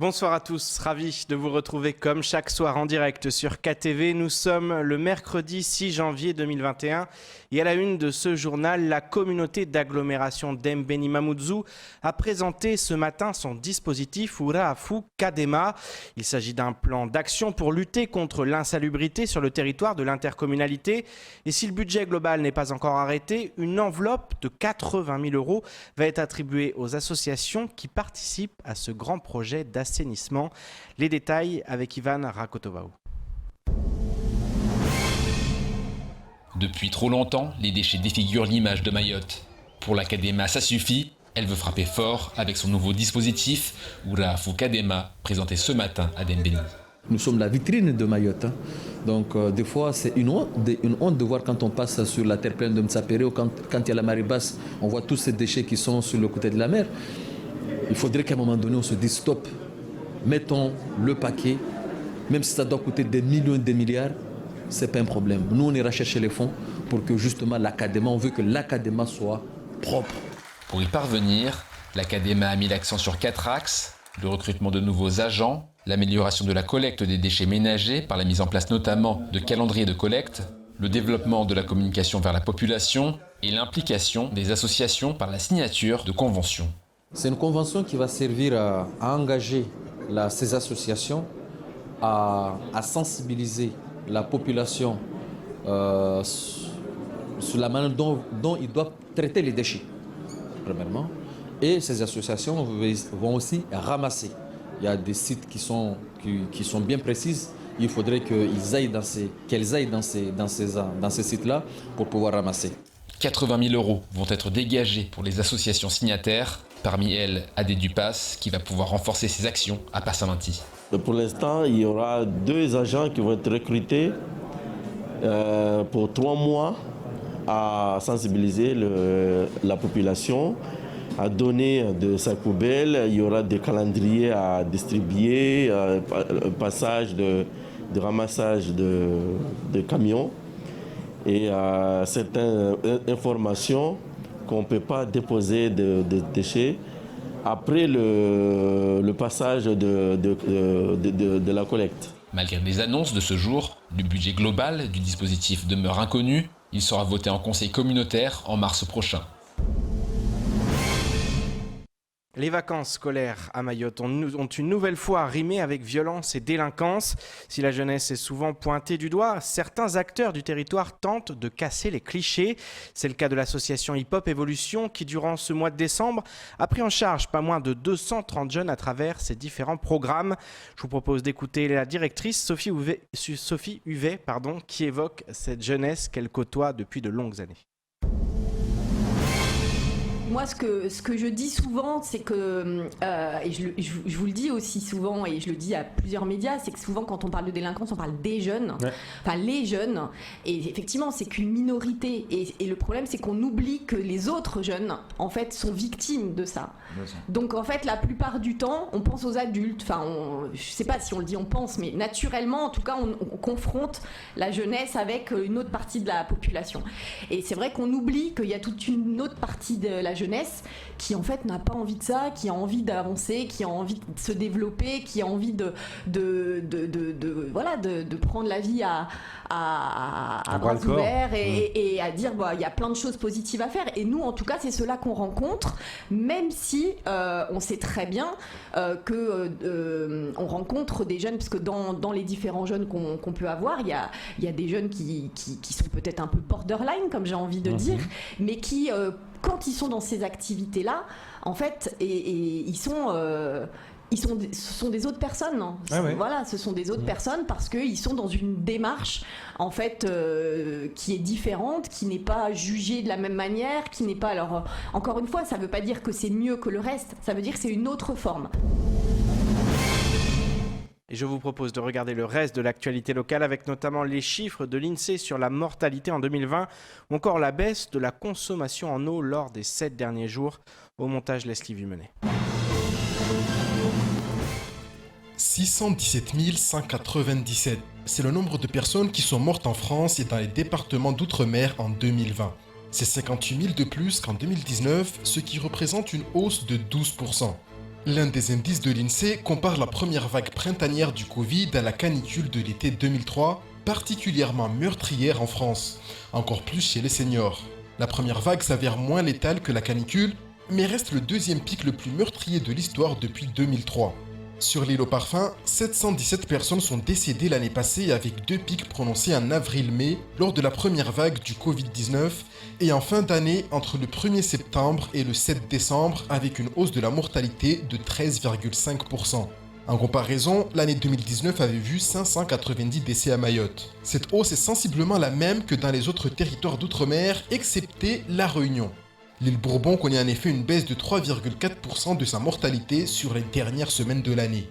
Bonsoir à tous, ravi de vous retrouver comme chaque soir en direct sur KTV. Nous sommes le mercredi 6 janvier 2021 et à la une de ce journal, la communauté d'agglomération d'Embeni Mamoudzou a présenté ce matin son dispositif Uraafu Kadema. Il s'agit d'un plan d'action pour lutter contre l'insalubrité sur le territoire de l'intercommunalité. Et si le budget global n'est pas encore arrêté, une enveloppe de 80 000 € va être attribuée aux associations qui participent à ce grand projet d'assainissement. Les détails avec Ivan Rakotovaou. Depuis trop longtemps, les déchets défigurent l'image de Mayotte. Pour la Kadema, ça suffit. Elle veut frapper fort avec son nouveau dispositif Uraafu Kadema, présenté ce matin à Dembeni. Nous sommes la vitrine de Mayotte. Donc des fois c'est une honte de voir quand on passe sur la terre pleine de Mtsapere ou quand il y a la marée basse, on voit tous ces déchets qui sont sur le côté de la mer. Il faudrait qu'à un moment donné on se dise stop, mettons le paquet, même si ça doit coûter des millions et des milliards, c'est pas un problème. Nous on ira chercher les fonds pour que justement l'Académa, on veut que l'Académa soit propre. Pour y parvenir, l'Académa a mis l'accent sur 4 axes: le recrutement de nouveaux agents, l'amélioration de la collecte des déchets ménagers par la mise en place notamment de calendriers de collecte, le développement de la communication vers la population et l'implication des associations par la signature de conventions. C'est une convention qui va servir à engager ces associations à sensibiliser la population sur la manière dont ils doivent traiter les déchets, premièrement. Et ces associations vont aussi ramasser. Il y a des sites qui sont bien précises. Il faudrait qu'elles aillent dans ces sites-là pour pouvoir ramasser. 80 000 € vont être dégagés pour les associations signataires. Parmi elles, AD Dupas, qui va pouvoir renforcer ses actions à Passamanti. Pour l'instant, il y aura 2 agents qui vont être recrutés pour 3 mois à sensibiliser la population, à donner de sacs poubelles. Il y aura des calendriers à distribuer, passage de ramassage de camions et certaines informations qu'on ne peut pas déposer de déchets après le passage de la collecte. Malgré les annonces de ce jour, le budget global du dispositif demeure inconnu. Il sera voté en conseil communautaire en mars prochain. Les vacances scolaires à Mayotte ont une nouvelle fois rimé avec violence et délinquance. Si la jeunesse est souvent pointée du doigt, certains acteurs du territoire tentent de casser les clichés. C'est le cas de l'association Hip Hop Evolution qui, durant ce mois de décembre, a pris en charge pas moins de 230 jeunes à travers ses différents programmes. Je vous propose d'écouter la directrice Sophie Huvet, qui évoque cette jeunesse qu'elle côtoie depuis de longues années. Moi, ce que je dis souvent, c'est que, et je vous le dis aussi souvent, et je le dis à plusieurs médias, c'est que souvent, quand on parle de délinquance, on parle des jeunes, enfin les jeunes, et effectivement, c'est qu'une minorité, et le problème, c'est qu'on oublie que les autres jeunes, en fait, sont victimes de ça. Donc, en fait, la plupart du temps, on pense aux adultes, enfin, je sais pas si on le dit, on pense, mais naturellement, en tout cas, on confronte la jeunesse avec une autre partie de la population. Et c'est vrai qu'on oublie qu'il y a toute une autre partie de la jeunesse qui en fait n'a pas envie de ça, qui a envie d'avancer, qui a envie de se développer, qui a envie de prendre la vie à bras ouverts et à dire il y a plein de choses positives à faire. Et nous en tout cas c'est cela qu'on rencontre, même si on sait très bien on rencontre des jeunes, parce que dans les différents jeunes qu'on peut avoir, il y a des jeunes qui sont peut-être un peu borderline, comme j'ai envie de dire, mais qui quand ils sont dans ces activités-là, en fait, ce sont des autres personnes. Voilà, ce sont des autres personnes parce qu'ils sont dans une démarche, en fait, qui est différente, qui n'est pas jugée de la même manière, qui n'est pas... Alors, encore une fois, ça ne veut pas dire que c'est mieux que le reste, ça veut dire que c'est une autre forme. Et je vous propose de regarder le reste de l'actualité locale avec notamment les chiffres de l'INSEE sur la mortalité en 2020 ou encore la baisse de la consommation en eau lors des 7 derniers jours. Au montage, Leslie Vumenet. 617 197, c'est le nombre de personnes qui sont mortes en France et dans les départements d'outre-mer en 2020. C'est 58 000 de plus qu'en 2019, ce qui représente une hausse de 12%. L'un des indices de l'INSEE compare la première vague printanière du Covid à la canicule de l'été 2003, particulièrement meurtrière en France, encore plus chez les seniors. La première vague s'avère moins létale que la canicule, mais reste le deuxième pic le plus meurtrier de l'histoire depuis 2003. Sur l'île aux parfums, 717 personnes sont décédées l'année passée avec 2 pics prononcés en avril-mai lors de la première vague du Covid-19 et en fin d'année entre le 1er septembre et le 7 décembre avec une hausse de la mortalité de 13,5%. En comparaison, l'année 2019 avait vu 590 décès à Mayotte. Cette hausse est sensiblement la même que dans les autres territoires d'outre-mer, excepté La Réunion. L'île Bourbon connaît en effet une baisse de 3,4% de sa mortalité sur les dernières semaines de l'année.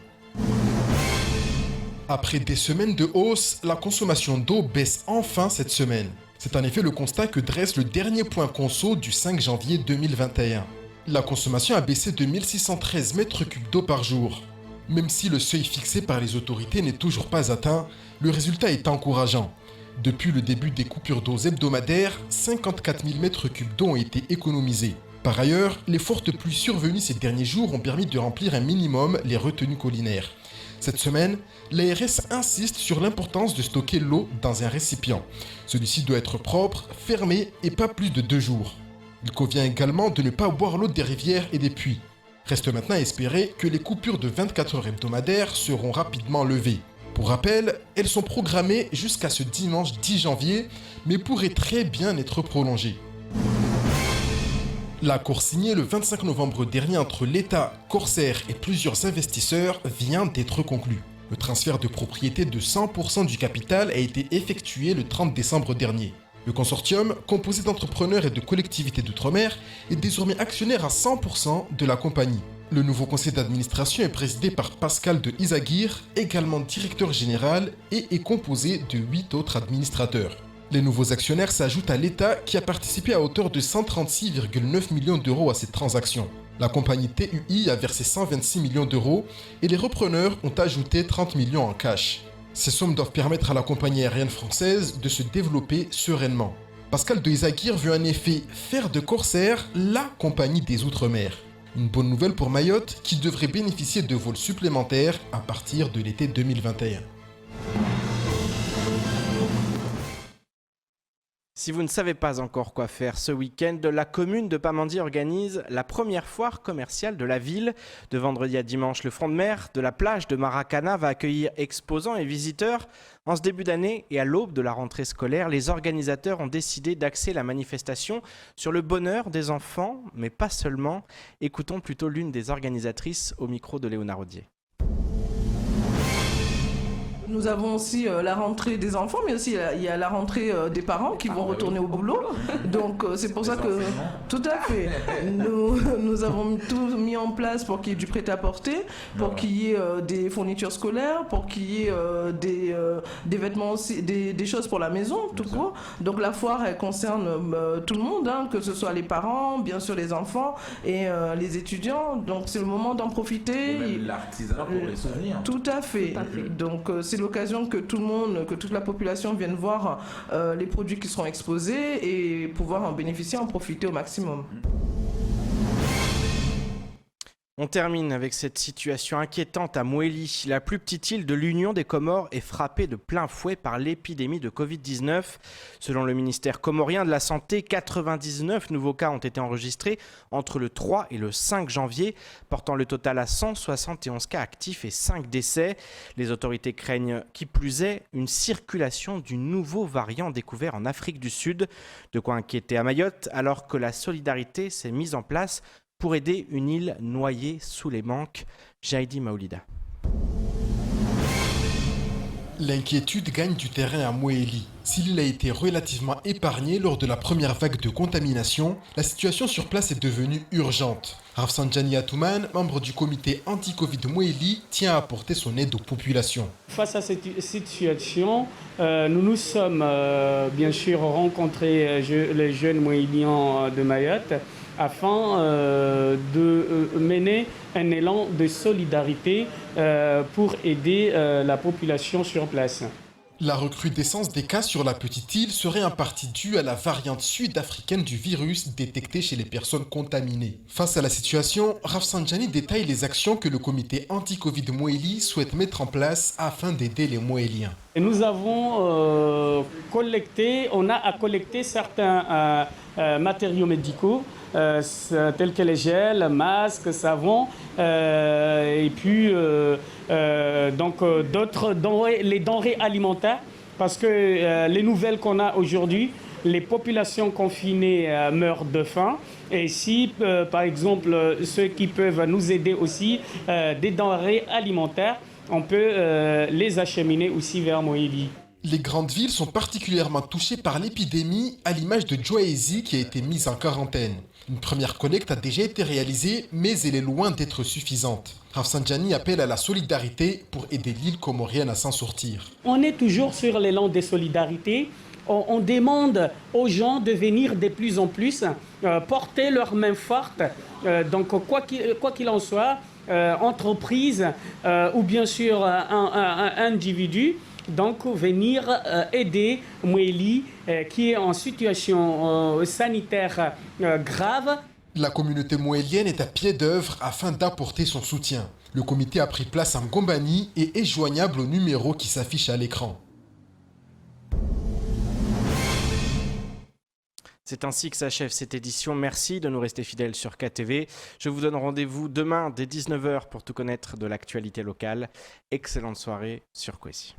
Après des semaines de hausse, la consommation d'eau baisse enfin cette semaine. C'est en effet le constat que dresse le dernier point conso du 5 janvier 2021. La consommation a baissé de 1613 mètres cubes d'eau par jour. Même si le seuil fixé par les autorités n'est toujours pas atteint, le résultat est encourageant. Depuis le début des coupures d'eau hebdomadaires, 54 000 mètres cubes d'eau ont été économisés. Par ailleurs, les fortes pluies survenues ces derniers jours ont permis de remplir un minimum les retenues collinaires. Cette semaine, l'ARS insiste sur l'importance de stocker l'eau dans un récipient. Celui-ci doit être propre, fermé et pas plus de 2 jours. Il convient également de ne pas boire l'eau des rivières et des puits. Reste maintenant à espérer que les coupures de 24 heures hebdomadaires seront rapidement levées. Pour rappel, elles sont programmées jusqu'à ce dimanche 10 janvier, mais pourraient très bien être prolongées. L'accord signé le 25 novembre dernier entre l'État, Corsair et plusieurs investisseurs vient d'être conclu. Le transfert de propriété de 100% du capital a été effectué le 30 décembre dernier. Le consortium, composé d'entrepreneurs et de collectivités d'outre-mer, est désormais actionnaire à 100% de la compagnie. Le nouveau conseil d'administration est présidé par Pascal de Izagir, également directeur général, et est composé de 8 autres administrateurs. Les nouveaux actionnaires s'ajoutent à l'État qui a participé à hauteur de 136,9 millions d'euros à cette transaction. La compagnie TUI a versé 126 millions d'euros et les repreneurs ont ajouté 30 millions en cash. Ces sommes doivent permettre à la compagnie aérienne française de se développer sereinement. Pascal de Izagir veut en effet faire de Corsair la compagnie des Outre-mer. Une bonne nouvelle pour Mayotte qui devrait bénéficier de vols supplémentaires à partir de l'été 2021. Si vous ne savez pas encore quoi faire ce week-end, la commune de Pamandzi organise la première foire commerciale de la ville. De vendredi à dimanche, le front de mer de la plage de Maracana va accueillir exposants et visiteurs. En ce début d'année et à l'aube de la rentrée scolaire, les organisateurs ont décidé d'axer la manifestation sur le bonheur des enfants, mais pas seulement. Écoutons plutôt l'une des organisatrices au micro de Léonard Rodier. Nous avons aussi la rentrée des enfants, mais aussi il y a la rentrée des parents qui vont retourner au boulot. Donc c'est pour ça que, tout à fait, nous avons tout mis en place pour qu'il y ait du prêt-à-porter, pour qu'il y ait des fournitures scolaires, pour qu'il y ait des vêtements aussi, des choses pour la maison, tout court. Donc la foire, elle concerne tout le monde, hein, que ce soit les parents, bien sûr les enfants et les étudiants. Donc c'est le moment d'en profiter. Ou même l'artisanat pour les souvenirs. Tout à fait. Donc c'est l'occasion que tout le monde, que toute la population vienne voir les produits qui seront exposés et pouvoir en bénéficier, en profiter au maximum. On termine avec cette situation inquiétante à Mouéli. La plus petite île de l'Union des Comores est frappée de plein fouet par l'épidémie de Covid-19. Selon le ministère comorien de la Santé, 99 nouveaux cas ont été enregistrés entre le 3 et le 5 janvier, portant le total à 171 cas actifs et 5 décès. Les autorités craignent, qui plus est, une circulation du nouveau variant découvert en Afrique du Sud. De quoi inquiéter à Mayotte, alors que la solidarité s'est mise en place pour aider une île noyée sous les manques. Jaidi Maoulida. L'inquiétude gagne du terrain à Mouéli. Si l'île a été relativement épargnée lors de la première vague de contamination, la situation sur place est devenue urgente. Rafsanjani Atouman, membre du comité anti-Covid Mouéli, tient à apporter son aide aux populations. Face à cette situation, nous nous sommes bien sûr rencontrés les jeunes Mouéliens de Mayotte afin de mener un élan de solidarité pour aider la population sur place. La recrudescence des cas sur la petite île serait en partie due à la variante sud-africaine du virus détectée chez les personnes contaminées. Face à la situation, Rafsanjani détaille les actions que le comité anti-Covid Mouéli souhaite mettre en place afin d'aider les Mouéliens. Nous avons on a à collecter certains matériaux médicaux, tels que les gels, masques, savons, et puis d'autres denrées, les denrées alimentaires, parce que les nouvelles qu'on a aujourd'hui, les populations confinées meurent de faim. Et si, par exemple, ceux qui peuvent nous aider aussi, des denrées alimentaires, on peut les acheminer aussi vers Mouéli. Les grandes villes sont particulièrement touchées par l'épidémie, à l'image de Djoézi qui a été mise en quarantaine. Une première collecte a déjà été réalisée, mais elle est loin d'être suffisante. Rafsanjani appelle à la solidarité pour aider l'île comorienne à s'en sortir. On est toujours sur l'élan des solidarités. On demande aux gens de venir de plus en plus, porter leurs mains fortes. Donc quoi qu'il en soit, entreprise ou bien sûr un individu, donc venir aider Mouéli qui est en situation sanitaire grave. La communauté mouélienne est à pied d'œuvre afin d'apporter son soutien. Le comité a pris place en Ngombani et est joignable au numéro qui s'affiche à l'écran. C'est ainsi que s'achève cette édition. Merci de nous rester fidèles sur KTV. Je vous donne rendez-vous demain dès 19h pour tout connaître de l'actualité locale. Excellente soirée sur Kwesi.